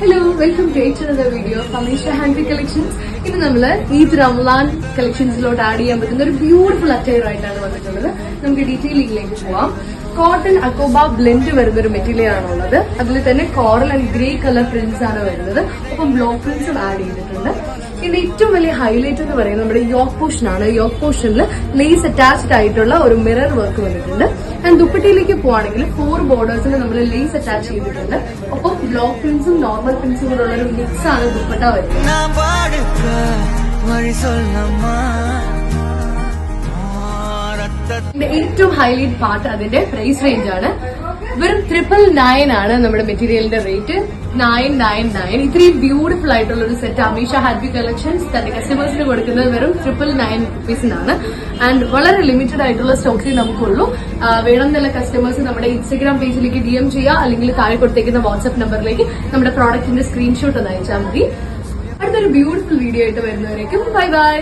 Hello, welcome to another video of Amisha Handbag Collections. ഇത് നമ്മള് Eid Ramadan കളക്ഷൻസിലോട്ട് add ചെയ്യാൻ പറ്റുന്ന ഒരു ബ്യൂട്ടിഫുൾ അറ്റയർ ആയിട്ടാണ് വന്നിട്ടുള്ളത്. നമുക്ക് ഡീറ്റെയിലിംഗിലേക്ക് പോവാം. കോട്ടൺ അക്കോബ ബ്ലെൻഡ് വരുന്ന ഒരു മെറ്റീരിയൽ ആണുള്ളത്. അതിൽ തന്നെ coral and grey colour prints ആണ് വരുന്നത്. ഒപ്പം ബ്ലോക്ക് പ്രിന്റ്സും ആഡ് ചെയ്തിട്ടുണ്ട്. ഇതിന്റെ ഏറ്റവും വലിയ ഹൈലൈറ്റ് എന്ന് പറയുന്നത് നമ്മുടെ യോക്ക് പോർഷൻ ആണ്. യോക്ക് പോർഷനിൽ ലേസ് അറ്റാച്ച്ഡ് ആയിട്ടുള്ള ഒരു മിറർ വർക്ക് വന്നിട്ടുണ്ട്. ആൻഡ് ദുപ്പട്ടയിലേക്ക് പോവാണെങ്കിൽ 4 ബോർഡേഴ്സിൽ നമ്മൾ ലേസ് അറ്റാച്ച് ചെയ്തിട്ടുണ്ട്. ഒപ്പം ബ്ലോക്ക് പ്രിന്റ്സും നോർമൽ പ്രിന്റ്സും കൂടെ ഉള്ള ഒരു മിക്സ് ആണ് ദുപ്പട്ട വരുന്നത്. ഏറ്റവും ഹൈലൈറ്റ് പാർട്ട് അതിന്റെ പ്രൈസ് റേഞ്ച് ആണ്. വെറും 999 ആണ് നമ്മുടെ മെറ്റീരിയലിന്റെ റേറ്റ്. 999. ഇത്രയും ബ്യൂട്ടിഫുൾ ആയിട്ടുള്ള ഒരു സെറ്റ് അമീഷ ഹാൻഡ്ബാഗ് കളക്ഷൻസ് തന്റെ കസ്റ്റമേഴ്സിന് കൊടുക്കുന്നത് വെറും 999 റുപ്പീസിനാണ്. ആൻഡ് വളരെ ലിമിറ്റഡ് ആയിട്ടുള്ള സ്റ്റോക്സേ നമുക്കുള്ളൂ. വേണമെന്നുള്ള കസ്റ്റമേഴ്സ് നമ്മുടെ ഇൻസ്റ്റഗ്രാം പേജിലേക്ക് DM ചെയ്യുക, അല്ലെങ്കിൽ താഴെ കൊടുത്തേക്കുന്ന വാട്സ്ആപ്പ് നമ്പറിലേക്ക് നമ്മുടെ പ്രോഡക്റ്റിന്റെ സ്ക്രീൻഷോട്ട് ഒന്ന് അയച്ചാൽ മതി. അടുത്തൊരു ബ്യൂട്ടിഫുൾ വീഡിയോ ആയിട്ട് വരുന്നവരേക്കും ബൈ ബൈ.